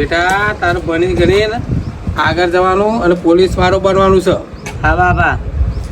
બેટા તારે ભણી ગણીને આગળ જવાનું અને પોલીસ વાળો બનવાનું છે. હા બાપા.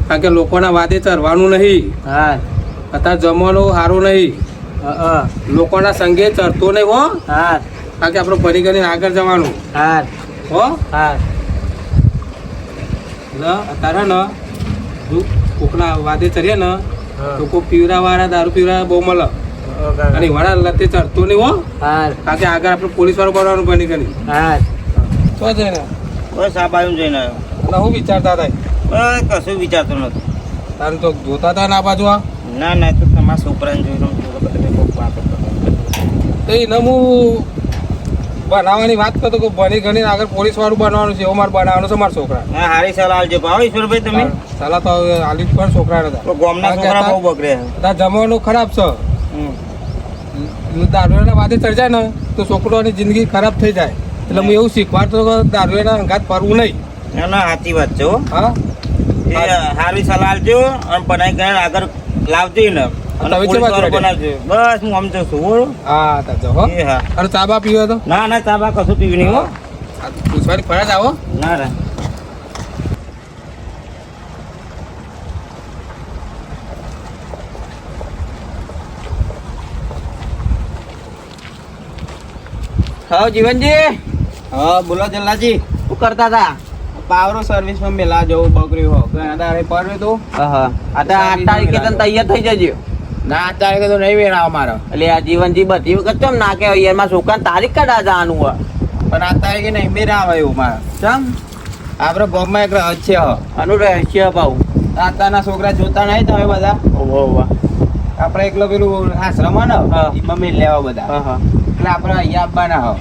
કારણ કે લોકોના વાદે ચરવાનું નહીં. હા. અત્યારે જમવાનું સારું નહીં. લોકોના સંગે ચરતો નહીં હો. હા. કારણ કે આપણે ભણી ગણીને આગળ જવાનું. હા. હો. હા. અત્યારે ને કોકના વાદે ચરીએ ને તો કોઈ પીવરા વાળા દારૂ પીવરા બહુ મળે અને વાળા લતે ચડતો નહીં હો. કારણ કે આગળ આપણે પોલીસ વાળું બનવાનું બની ગણી. શું જઈને બસ આ બાજુ જઈને આવ્યો. શું વિચારતા હતા? કશું વિચારતો નથી. તારે તો જોતા હતા ને આ બાજુ? ના ના, તો તમારા છોકરાને જોઈને તો એને હું બનાવવાની વાત કરતો કે ભણી ગણીને આગળ પોલીસ વાળું બનવાનું છે. એવું મારે બનાવવાનું છે મારા છોકરા. હા, હારી સલાહ આલજો ભાવ ઈશ્વરભાઈ. તમે સલાહ તો આલી જ પણ છોકરા હતા. ગામના છોકરા બહુ બગડે. જમવાનું ખરાબ છે. દારૂના વાદે ચડી જાય ને તો છોકરોની જિંદગી ખરાબ થઈ જાય. એટલે હું એવું શીખવાડતો કે દારૂના અંગાત પડવું નહીં. ના ના, સાચી વાત છે. હા, હારી સલાહ આલજો અને બનાવી કરીને આગળ લાવજો ને. બસ હું સમજો છું. હા તાજો હો. અને ચા બા પીવો તો? ના ના, ચા બા કશું પીવી નહીં હો. પૂછવાની ફરજ આવો. ના ના. હા જીવનજી. હા બોલો જલ્લાજી. શું કરતા હતા? પાવરો સર્વિસ માં મેલા જવું બગડ્યું હો. ઘણા દાડે પડ્યું તું. આ 8 તારીખે તને તૈયાર થઈ જજો. ના 8 તારીખે તો નહીં વેરાવ મારો. એટલે આ જીવનજી બધી વખત કેમ ના કહેવાય યાર? મારા છોકરાને તારીખ કાઢા જવાનું હોય. પણ 8 તારીખે નહીં વેરાવ એવું મારે. ચમ? આપડે ગામમાં એક રહસ્ય હો. આનું રહસ્ય પાઉં. આતાના છોકરા જોતા નહીં તમે બધા? ઓહો. આપડે એકલો પેલું આશ્રમ ને એમાં મેલ લેવા બધા. એટલે આપડે અહીંયા આપવાના હો.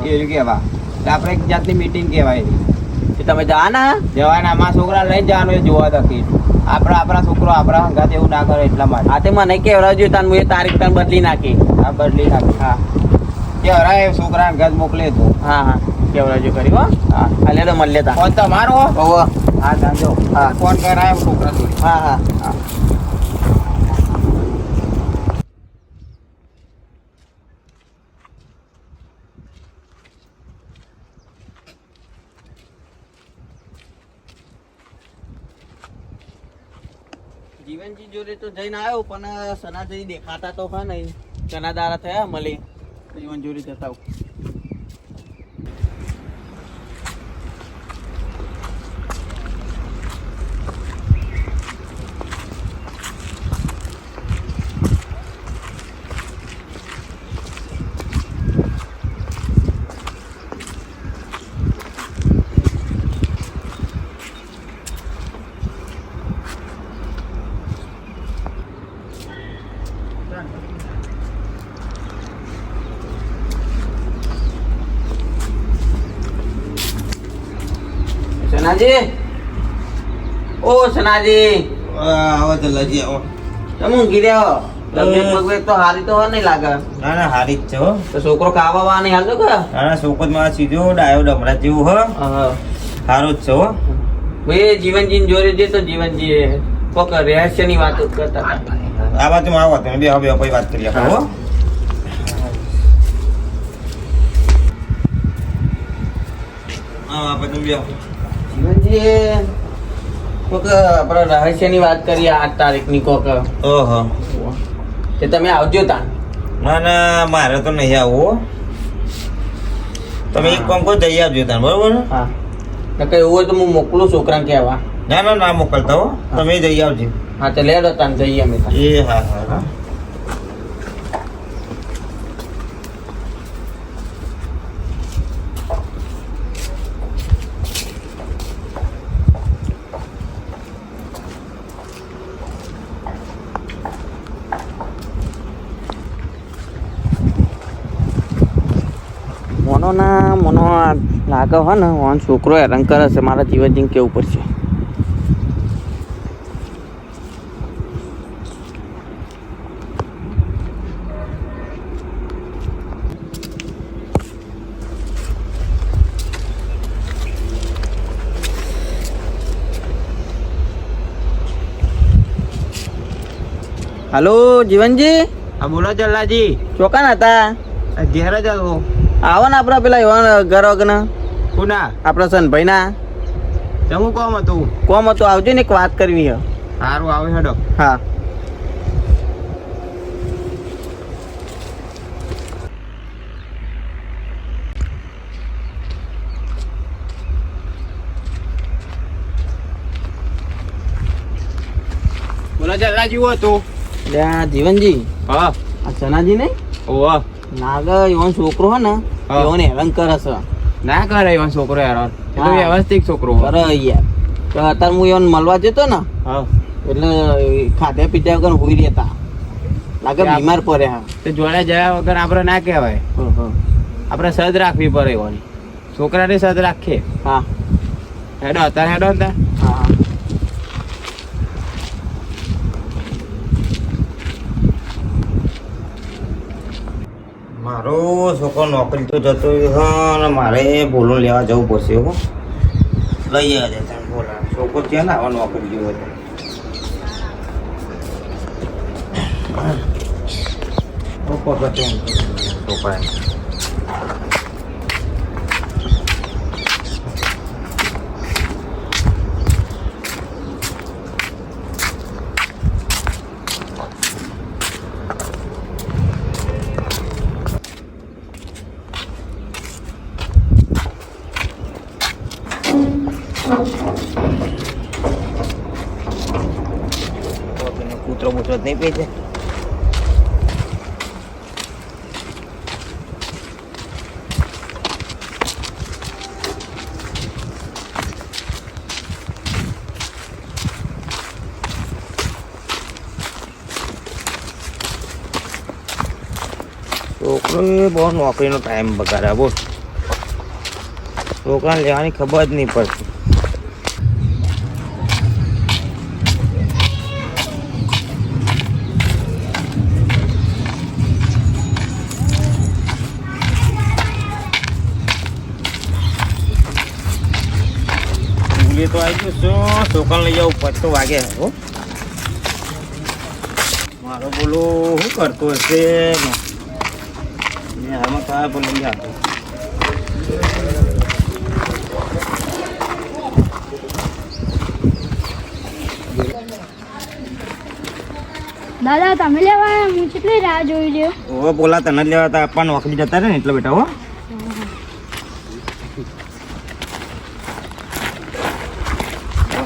એવું કેવા એટલે આપડે એક જાતની મીટિંગ કહેવાય. તમે જવાના? જવાના. અમારા છોકરા લઈ જવાનું એ જોવા તકી. આપણા છોકરો આપણા હંગાત એવું ના કરે એટલા માટે. હા, તે મને કેવડાવજો તાન હું એ તારીખ તને બદલી નાખી. હા, બદલી નાખી. હા, કેવડાય છોકરા હંગાત મોકલે તો. હા હા, કેવડાવજો કરી હો. હા, હાલે તો મળી લેતા. ફોન તમારો? ઓહો. હા જાણજો. હા, ફોન કરાય છોકરા જોડે. હા હા હા. જીવનજી જોડે તો જઈને આવ્યો પણ સનાજી દેખાતા તો હા નહીં. ઘણા દાડા થયા મળી. જીવન જોડે જતા આવું. સનાજી, ઓ સનાજી. આવો જલ્લાજી આવો. તમે ઊંઘી રહ્યો? તબિયત પગબિયત તો હારી તો નહીં લાગે. ના ના, હારી જ છે હો. તો છોકરો ખાવા વા નહીં હાલતો કે? ના ના, છોકરો માં સીધો ડાયો ડમરા જેવું હો. સારું જ છે હો. ભાઈ જીવનજી જોડે જે તો જીવનજી કોક રહસ્યની વાતો કરતા હતા. આ બાજુમાં આવો તમે બે પછી વાત કરીએ આપણે હો. હા આપણે બે જીવનજી કોક આપણે રહસ્યની વાત કરીએ 8 તારીખની કોક. ઓહો. તે તમે આવજો તા. ના ના, મારે તો નહીં આવવું. તમે એક કામ કરો, જઈ આવજો તાર બરોબર. હા, કઈ એવું હોય તો હું મોકલું છોકરાને કહેવા. ના ના ના, મોકલતા હો. તમે જઈ આવજો. હા તો લેડો તાન જઈએ અમે. એ હા હા હા. મોનો લાગે હો ને ઓન છોકરો હેરાન કરે છે. મારા જીવનજી કેવું પડશે. હલો જીવનજી. હા બોલો જલ્લાજી. ચોકાન હતા? ઘેર જ આવો. આવો ને આપડા પેલા એવા ઘર વગર કોના આપડા સનભાઈ ના જમું કોમ હતું કોમ હતો, આવજો ને એક વાત કરવી છે. સારું આવે હેડો. હા બોલો જલ્લા જેવું હતું. જીવનજી, હા આ સનાજી નહીં ઓહો નાગર એવો છોકરો હે ને હા. એઓને હેરાન કરે છે. ના કરે એવો છોકરો યાર એ તો હા. વ્યવસ્થિત છોકરો અરે યાર, તો અત્યારે હું એવને મળવા જતો ને હા એટલે ખાધા પીધા વગર હોઈ રહેતા લાગે યાર. બીમાર પડ્યા. તો જોડે જયા વગર આપણે ના કહેવાય. આપણે સદ રાખવી પડે એવાની. છોકરાને સદ રાખીએ. હા હેડો અત્યારે હેડો ને. હા મારો છોકરો નોકરી તો જતો રહ્યો છે અને મારે બોલું લેવા જવું પડશે હો. લઈ આવે છે બોલા છોકરો ત્યાં ને આવા નોકરી જેવો હતો. છોકરા કૂતરો બૂતરો જ નહીં પી છે. છોકરો બહુ નોકરીનો ટાઈમ બગાડ્યા બોલ. છોકરાને લેવાની ખબર જ નહીં પડતી. ભૂલી તો આવી ગયું શું છોકરાને લઈ જવું પછી તો વાગે હો. મારો બોલો શું કરતો હશે ને હાલમાં તો આ બોલ લઈ આવતો. દાદા તમે લેવા હું કેટલી રાહ જોઈ રહ્યો. ઓ બોલા તને જ લેવા હતા આપવા નોકરી જતા રહે ને એટલે બેટા હો.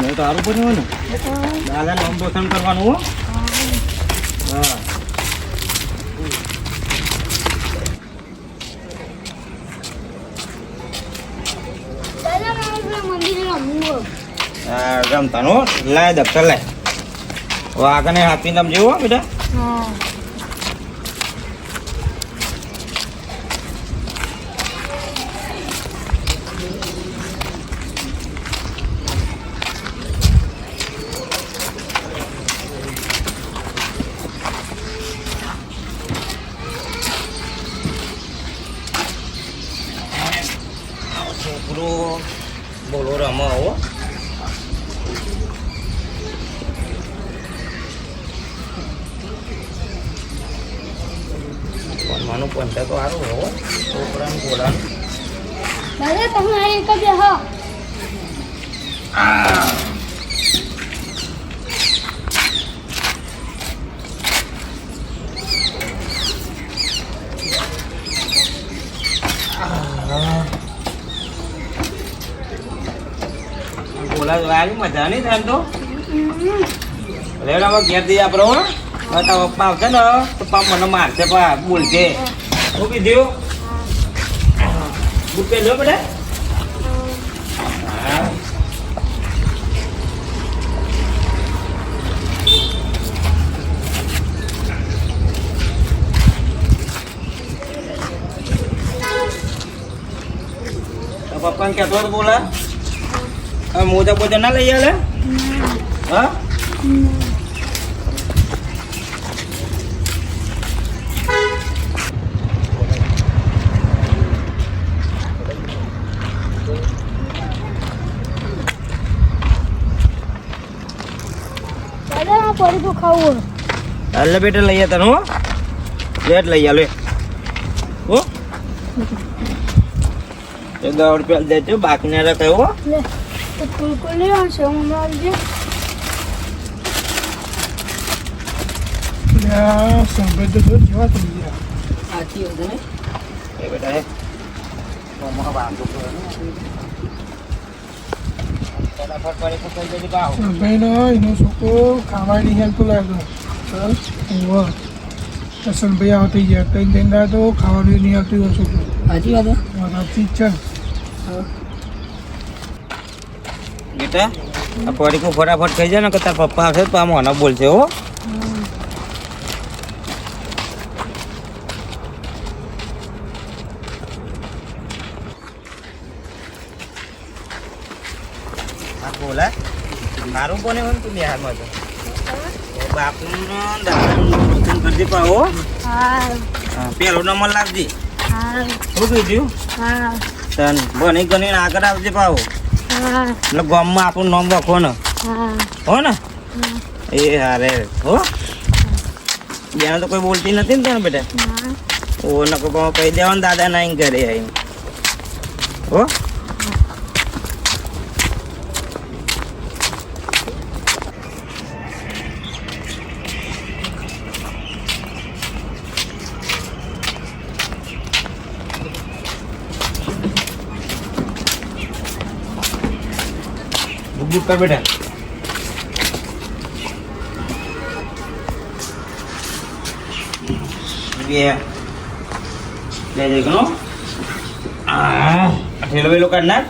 મેં તો સારું પડ્યું ને દાદા નામ રોશન કરવાનું હો. હા દાદા મારે પેલા મંદિરે રમવું. રમતા નો લાય દફતર લાય. આગળ હાથની નામ જેવું હો બેટા. હા છોકરો બોલો રમો હો. માનું પંચા તો સારું હો છોકરાને બોલાનું. દાદા તમે આ એક જ હા બોલા વાળી મજા નહીં થાય તો રેડામાં ઘેર જઈએ આપણે હો. તારા પપ્પા આવશે ને તો પપ્પા મને મારશે પા બોલશે. શું કીધું બુક પહેલો બેટા. હા પપ્પાને કહેતો હતો બોલા મોજા બોજા ના લઈ આલે. હા દાદા આ પડી તો ખાવું. એટલે બેટા લઈ તને હો. લેટ લઈ આલે હો. એ 10 રૂપિયા દેજો બાકીને કહ્યું લે તો કુલકુલ લેવાનું છે હું આવજે સંભાળ તો જેવા થઈ ગયા સાચી વાત ને એ બેટા હે મોમાં બાંધો ફટાફટ પડી પકડી દેજો બાવ ભાઈ નો એનો છોકરો ખાવા નહીં હેલતો લાગે વાહ અસલ ભાઈ આવો થઈ ગયા કઈ દેંડા તો ખાવાનું નહીં આવતું એવો છોકરો સાચી વાત સાચી ચાલ બેટા આ પડીકું ફટાફટ ખાઈ જાય ને કે તાર પપ્પા આવશે તો આમ મને બોલશે હો બોલા મારું કોને હોય તું બિહારમાં તો બાપનું દાદાનું રોશન કરજે પાવો હા પેલો નંબર લાવજે હા શું કીધું હા તન બની ગણીને આગળ આવજે પાવો હા એટલે ગામમાં આપણું નામ લખો ને હા હો ને એ હારે હો બેન તો કોઈ બોલતી નથી ને તને બેટા ઓ નકો કહી દેવાનું દાદા ના ઘરે આવીને હો बुक कर बेटा ये ले देखो ठेलो वेलो करना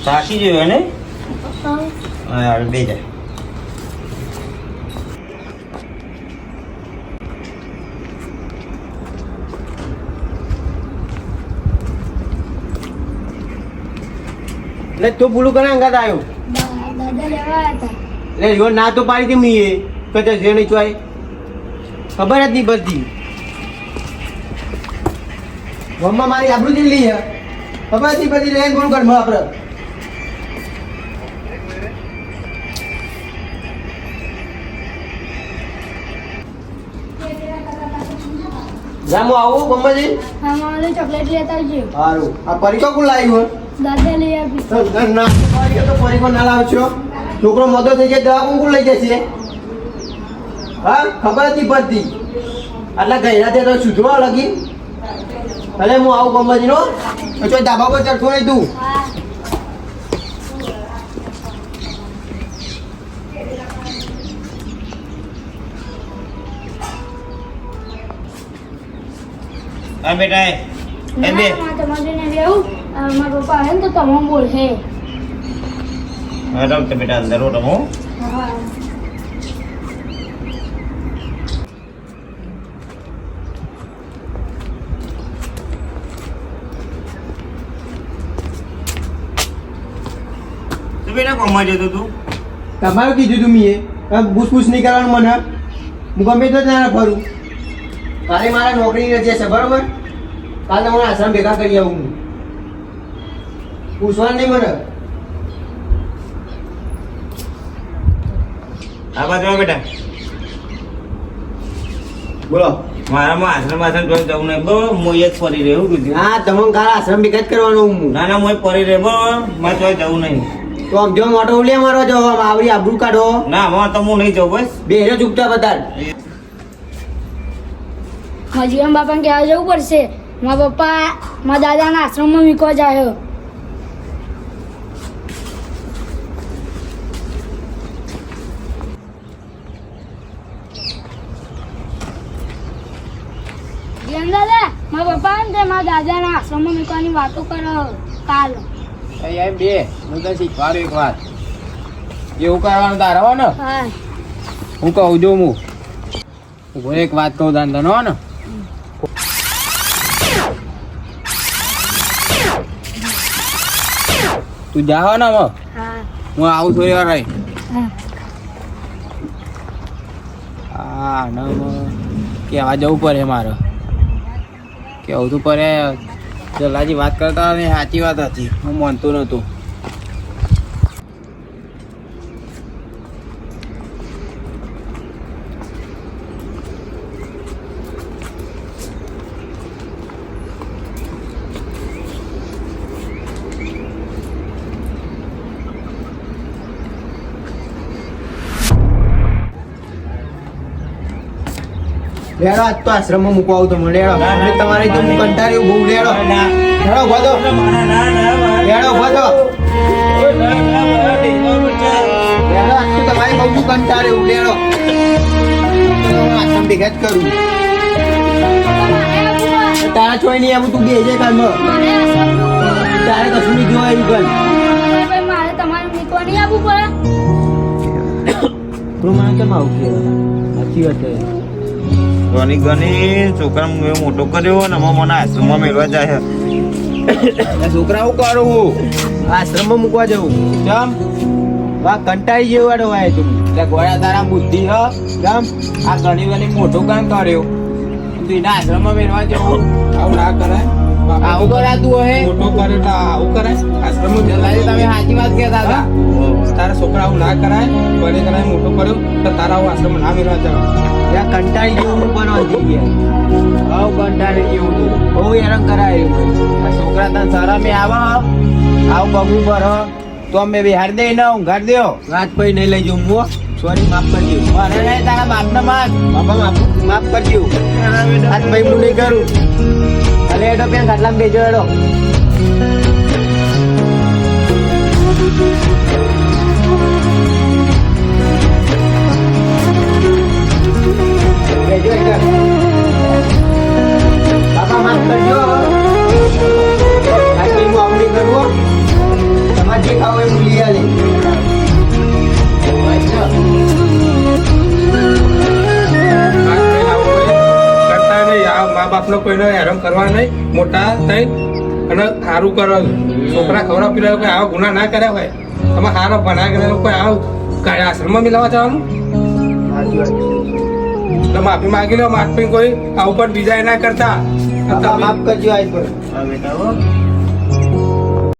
साथी जो है ने यार बेटा એટલે તું બોલું કરે અંગાત આવ્યો દાદા લેવા આવ્યા હતા એટલે જો ના તો પાડી હતી મીએ કદાચ જે નહીં ચોય ખબર જ નહીં પડતી મમ્મા મારી આબરૂ જેટલી છે ખબર જ નહીં પડતી લઈને બોલું કર આપણે જા હું આવું મમ્માજી હા મારે ચોકલેટ લેતા આવજો સારું આ પરીક્ષા કોણ લાવ્યું દાદા લઈ આપી ના તો પરીક્ષા ના લાવશો છોકરો મદદ થઈ જાય દવા કોણ લઈ જશે હા ખબર જ નહીં પડતી આટલા ગયડા તે તો સુધરવા લગી ભલે હું આવું મમ્માજીનો તો ધાબા પર ચડતો નહીં તું હા હા બેટા એ બે તમારે ને લેવું મારા પપ્પા આવે ને તો તમે બોલશે હા તો બેટા અંદર રમો હા તો બેટા કોમાં જતો તું તમારું કીધું તું મીએ પૂછપૂછ નહીં કરવાનું મને હું ગમે તો ત્યાં ફરું કાલે મારા નોકરી રજા છે બરોબર કાલે મને આશ્રમ ભેગા કરી આવું હું પૂછવાનું નહીં મને આ બાજુ બેટા બોલો મારામાં આશ્રમ જોઈ જવું નહીં બહુ મોય જ ફરી રહ્યું કીધું હા તમને કાલે આશ્રમ ભેગા જ કરવાનું હું ના ના મોય ફરી રહ્યો બહુ મારે જોઈ જવું નહીં તો આમ જો મોટો ઉલિયા મારો જો આમ આવડી આબરૂ કાઢો ના માં તો હું નહીં જાઉં બસ બેહરો ચૂપચાપ બધા મજીરામ બાપાને કહેવા જવું પડશે મારા પપ્પા મારા દાદાના આશ્રમમાં મીકવા જાય દાદા મારા પપ્પા ને તે મારા દાદાના આશ્રમમાં મીકવાની વાતો કરો કાલ એમ બે હું તો શીખવાડું એક વાત એવું કરવાનું તારે હો ને હા હું કહું જો હું એક વાત કહું દાન હો ને તું જા હો ને હવે હા હું આવું થોડી વાર રહી હા હા ને કહેવા જવું પડે મારે કેવું તું પડે જલાજી વાત કરતા ને સાચી વાત હતી હું માનતો નહોતું લેડો આજ તો આશ્રમમાં મૂકવા આવું તમને લેડો અને તમારે જો હું કંટાળ્યું બહુ લેડો લેડો ઉભા થો લેડો ઉભા થો લેડો આજ તો તમારી બહુ કંટાળ્યું લેડો આશ્રમ ભેગા જ કરું તારા ચોઈ નહીં આવું તું બેજે કાલમાં મારે આશ્રમ જવું. તારે કશું નહીં જોવા આવ્યું કર ભાઈ મારે તમારે મૂકવા નહીં આવવું પડે. પ્રમાણે કેમ આવું કે સાચી વાત છે ઘણી ઘણી છોકરા મેં મોટો કર્યો ને આમાં મને આશ્રમમાં મેળવા જાય છોકરા હું કરું હું આશ્રમમાં મૂકવા જવું કેમ વા કંટાળી જેવું વાળો હોય તું એટલે ગોળા તારા બુદ્ધિ હ કેમ આ ઘણી ઘણી મોટું કામ કર્યો તું એના આશ્રમમાં મેળવા જવું આવું ના કરાય આવું કરાતું હે મોટો કરે તો આવું કરાય આશ્રમ લાગે તમે સાચી વાત કહેતા હતા તારા છોકરા આવું ના કરાય બને કરાય મોટો કર્યો તો તારા આવું આશ્રમ ના મેળવા જવા ત્યાં કંટાળી જેવું હું બનવા જઈ ગયા આવું કંટાળી જેવું તું બહુ હેરાન કરાયું આ છોકરા તને સારા મેં આવા આવું બગું પર તો અમે બિહાર દે ને ઊંઘાડ દેવો રાત પછી નહીં લઈ જવું હું સોરી માફ કરજો મારે નહીં તારા બાપને બાપા માફ કરજો આજ ભાઈ હું નહીં કરું અલે એડો પેન ખાટલામાં બેજો એડો બેજો એકદમ બાપા માફ કરજો આજ ભાઈ હું આવું નહીં કરું તમારે જે ખાવ એ હું લઈ આલી કરતા નહીં આ મા બાપનો કોઈને હેરાન કરવા નહીં મોટા થઈ અને સારું કરો છોકરા ખવડાવ પીવડાવ કોઈ આવા ગુના ના કર્યા હોય તમે સારા ભણા કર્યા કોઈ આવું આશ્રમમાં મિલાવા જવાનું એટલે માફી માગી લો માફી કોઈ આવું પણ બીજા ના કરતા બાપા માફ કરજો આજ પર